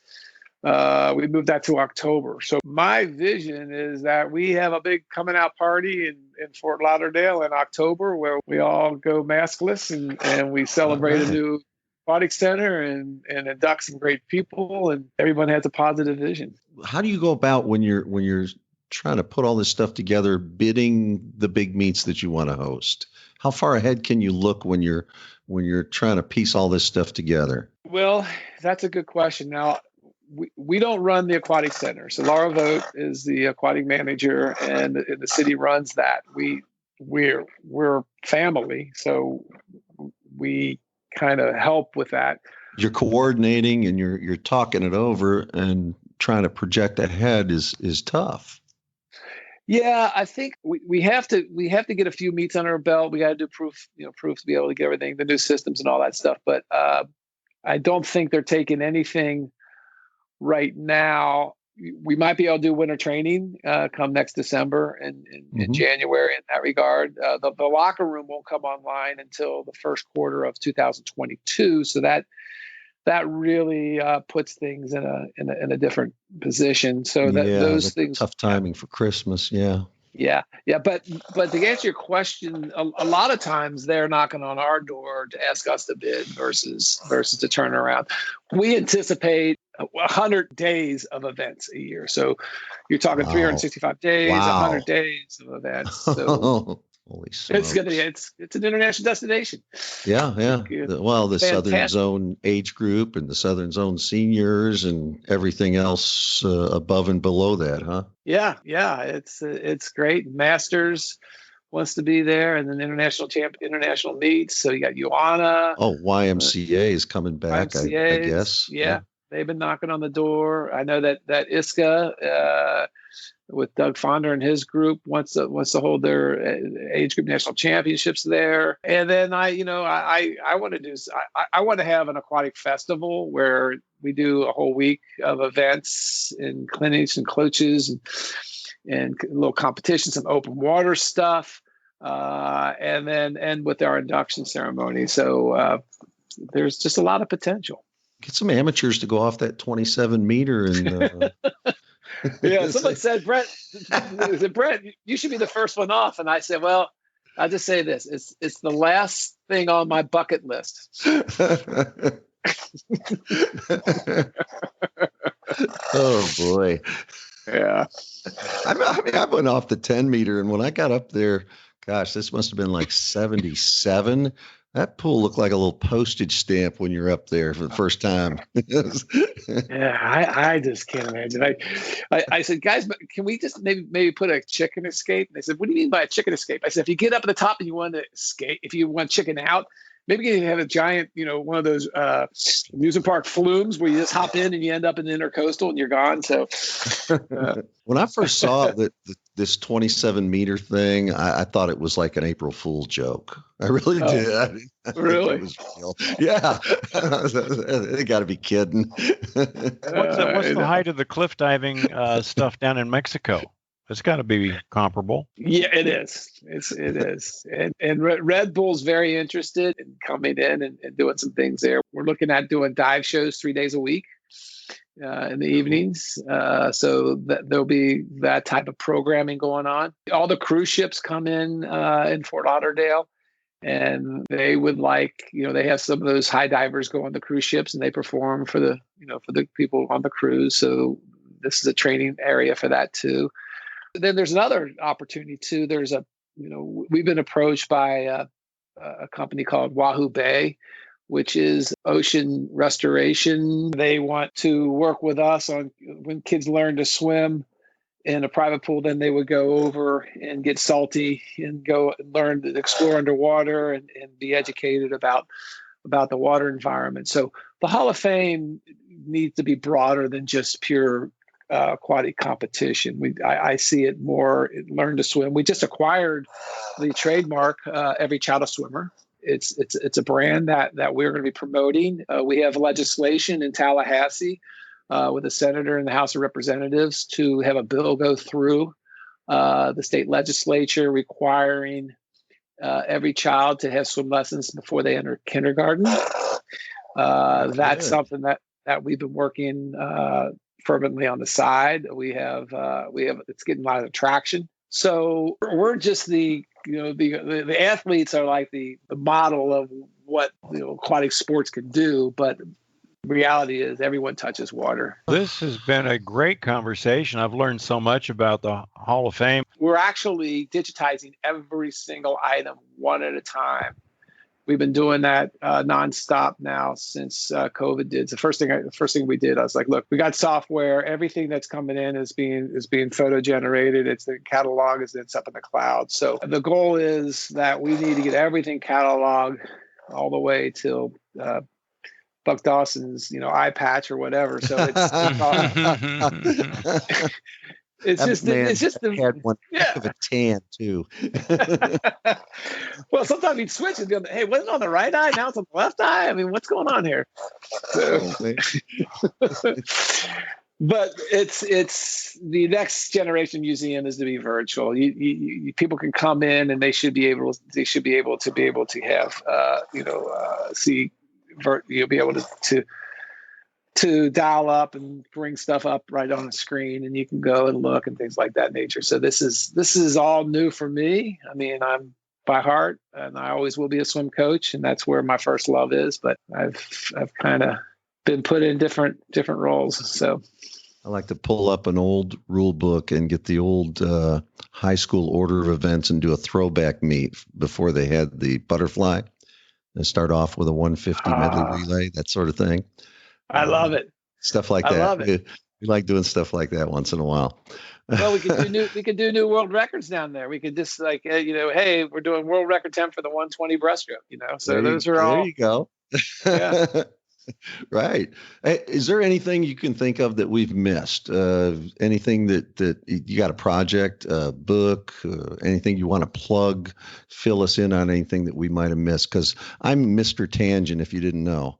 We moved that to October. So my vision is that we have a big coming out party in Fort Lauderdale in October where we all go maskless and we celebrate a new aquatic center and induct some great people, and everyone has a positive vision. How do you go about when you're trying to put all this stuff together, bidding the big meets that you want to host? How far ahead can you look when you're trying to piece all this stuff together? Well, that's a good question. Now, we don't run the aquatic center. So Laura Vogt is the aquatic manager, and the city runs that. We're family, so we kind of help with that. You're coordinating and you're talking it over, and trying to project ahead is tough. Yeah, I think we have to get a few meets under our belt. We got to do proof to be able to get everything, the new systems and all that stuff. But I don't think they're taking anything right now. We might be able to do winter training come next December and in January in that regard. The locker room won't come online until the first quarter of 2022. So that really puts things in a different position. So those things, tough timing for Christmas. Yeah. But to answer your question, a lot of times they're knocking on our door to ask us to bid versus to turn around. We anticipate 100 days of events a year. So you're talking 365 days, 100 days of events. So holy smokes. It's an international destination. Yeah. The Southern Zone age group and the Southern Zone seniors and everything else above and below that, huh? Yeah. It's great. Masters wants to be there, and then international meets. So you got Ioana. Oh, YMCA is coming back, I guess. Yeah. They've been knocking on the door. I know that ISHOF with Doug Fonder and his group wants to hold their age group national championships there. And then I want to have an aquatic festival where we do a whole week of events and clinics and coaches and little competitions, some open water stuff, and then end with our induction ceremony. So there's just a lot of potential. Get some amateurs to go off that 27 meter and. Yeah, someone said, Brent, you should be the first one off. And I said, well, I'll just say this. It's the last thing on my bucket list. Oh, boy. Yeah. I went off the 10 meter, and when I got up there, gosh, this must have been like 77. That pool looked like a little postage stamp when you're up there for the first time. Yeah, I just can't imagine. I said, guys, can we just maybe put a chicken escape? And they said, what do you mean by a chicken escape? I said, if you get up at the top and you want to escape, if you want chicken out, maybe you can have a giant, one of those amusement park flumes where you just hop in and you end up in the intercoastal and you're gone. So when I first saw this 27 meter thing, I thought it was like an April Fool's joke. I really did. Really? It was real. Yeah. They got to be kidding. What's the height of the cliff diving stuff down in Mexico? It's got to be comparable. Yeah, it is. It is. And Red Bull's very interested in coming in and doing some things there. We're looking at doing dive shows 3 days a week in the evenings. So there'll be that type of programming going on. All the cruise ships come in Fort Lauderdale, and they would they have some of those high divers go on the cruise ships and they perform for the people on the cruise. So this is a training area for that too. Then there's another opportunity too. There's we've been approached by a company called Wahoo Bay, which is ocean restoration. They want to work with us on when kids learn to swim in a private pool, then they would go over and get salty and go and learn to explore underwater and be educated about the water environment. So the Hall of Fame needs to be broader than just pure aquatic competition. I see it more learn to swim. We just acquired the trademark Every Child a Swimmer. It's a brand that we're going to be promoting. We have legislation in Tallahassee with a senator in the House of Representatives to have a bill go through the state legislature requiring every child to have swim lessons before they enter kindergarten. That's something that we've been working fervently on the side. We have it's getting a lot of traction. So we're just the athletes are like the model of what aquatic sports can do, but reality is everyone touches water. This has been a great conversation. I've learned so much about the Hall of Fame. We're actually digitizing every single item one at a time. We've been doing that nonstop now since COVID did. The first thing we did, I was like, look, we got software. Everything that's coming in is being photo generated. It's the catalog it's up in the cloud. So the goal is that we need to get everything cataloged all the way till Buck Dawson's eye patch or whatever. So it's just had one heck of a tan too. Well, sometimes he'd switch and be hey, wasn't it on the right eye? Now it's on the left eye. I mean, what's going on here? So, but it's the next generation museum is to be virtual. People can come in and they should be able to have see be able to dial up and bring stuff up right on the screen, and you can go and look and things like that nature. So this is all new for me. I mean, I'm by heart, and I always will be a swim coach, and that's where my first love is. But I've kind of been put in different roles. So I like to pull up an old rule book and get the old high school order of events and do a throwback meet before they had the butterfly. And start off with a 150 medley relay, that sort of thing. I love it. Stuff like that. I love it. We like doing stuff like that once in a while. Well, we could do new world records down there. We could just hey, we're doing world record 10 for the 120 breaststroke. So there you go. Yeah. Right. Hey, is there anything you can think of that we've missed? Anything that you got a project, a book, anything you want to plug? Fill us in on anything that we might have missed, because I'm Mr. Tangent, if you didn't know.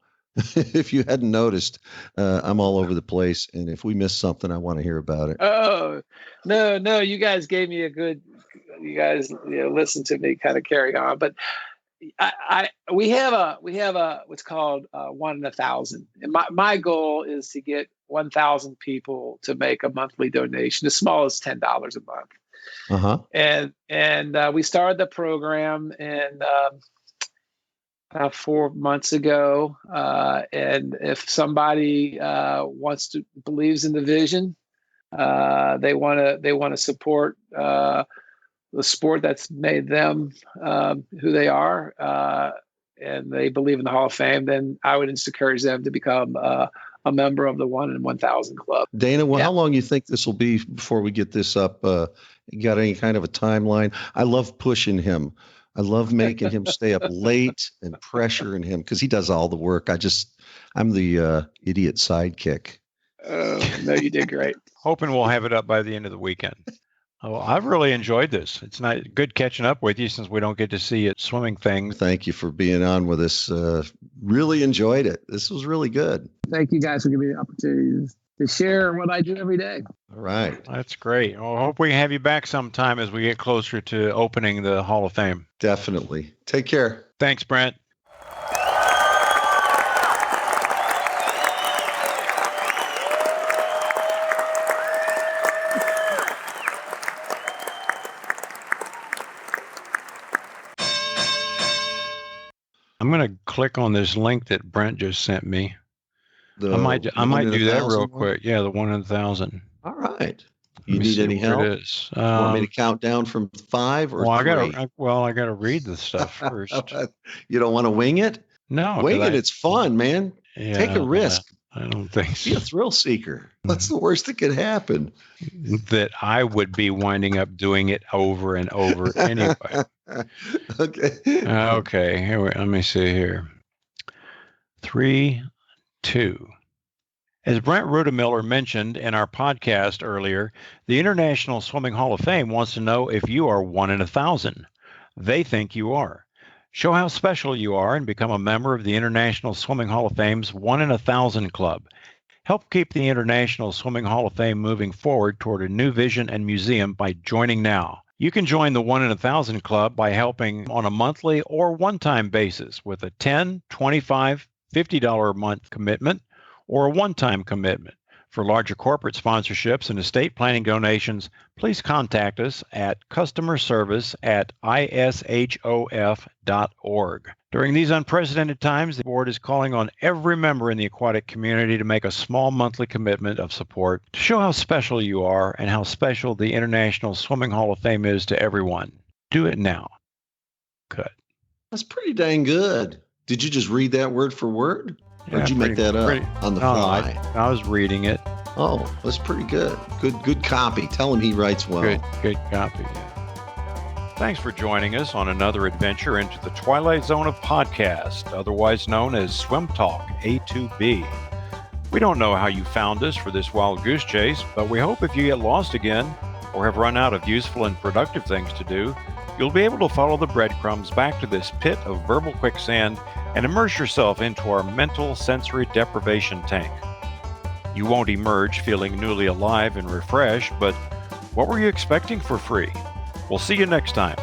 If you hadn't noticed, I'm all over the place, and if we missed something, I want to hear about it. Oh, no, you guys gave me you guys listen to me kind of carry on, but we have a what's called 1 in 1,000, and my goal is to get 1,000 people to make a monthly donation as small as $10 a month. And we started the program and 4 months ago, and if somebody believes in the vision, they want to support the sport that's made them who they are, and they believe in the Hall of Fame, then I would encourage them to become a member of the 1 in 1,000 club. Dana, how long you think this will be before we get this up? You got any kind of a timeline? I love pushing him. I love making him stay up late and pressuring him because he does all the work. I'm the idiot sidekick. No, you did great. Hoping we'll have it up by the end of the weekend. Oh, I've really enjoyed this. It's not good catching up with you since we don't get to see it swimming thing. Thank you for being on with us. Really enjoyed it. This was really good. Thank you guys for giving me the opportunity to share what I do every day. All right. That's great. Well, I hope we can have you back sometime as we get closer to opening the Hall of Fame. Definitely. Take care. Thanks, Brent. I'm going to click on this link that Brent just sent me. I might do that real quick. Yeah, the 1 in 1,000. All right. You need any help? It is. Want me to count down from 5 or 3? I got to read the stuff first. You don't want to wing it? No. Wing it. It's fun, man. Yeah, take a risk. I don't think so. Be a thrill seeker. What's the worst that could happen? That I would be winding up doing it over and over anyway. Okay. Here let me see here. 3, 2. As Brent Rutemiller mentioned in our podcast earlier, the International Swimming Hall of Fame wants to know if you are 1 in 1,000. They think you are. Show how special you are and become a member of the International Swimming Hall of Fame's 1 in 1,000 Club. Help keep the International Swimming Hall of Fame moving forward toward a new vision and museum by joining now. You can join the 1 in 1,000 Club by helping on a monthly or one-time basis with a $10, $25, $50 a month commitment or a one-time commitment. For larger corporate sponsorships and estate planning donations, please contact us at customerservice@ishof.org. During these unprecedented times, the board is calling on every member in the aquatic community to make a small monthly commitment of support to show how special you are and how special the International Swimming Hall of Fame is to everyone. Do it now. Good. That's pretty dang good. Did you just read that word for word? Or did you make that up on the fly? I was reading it. Oh, that's pretty good. Good copy. Tell him he writes well. Good copy, yeah. Thanks for joining us on another adventure into the Twilight Zone of podcast, otherwise known as Swim Talk A2B. We don't know how you found us for this wild goose chase, but we hope if you get lost again or have run out of useful and productive things to do, you'll be able to follow the breadcrumbs back to this pit of verbal quicksand and immerse yourself into our mental sensory deprivation tank. You won't emerge feeling newly alive and refreshed, but what were you expecting for free? We'll see you next time.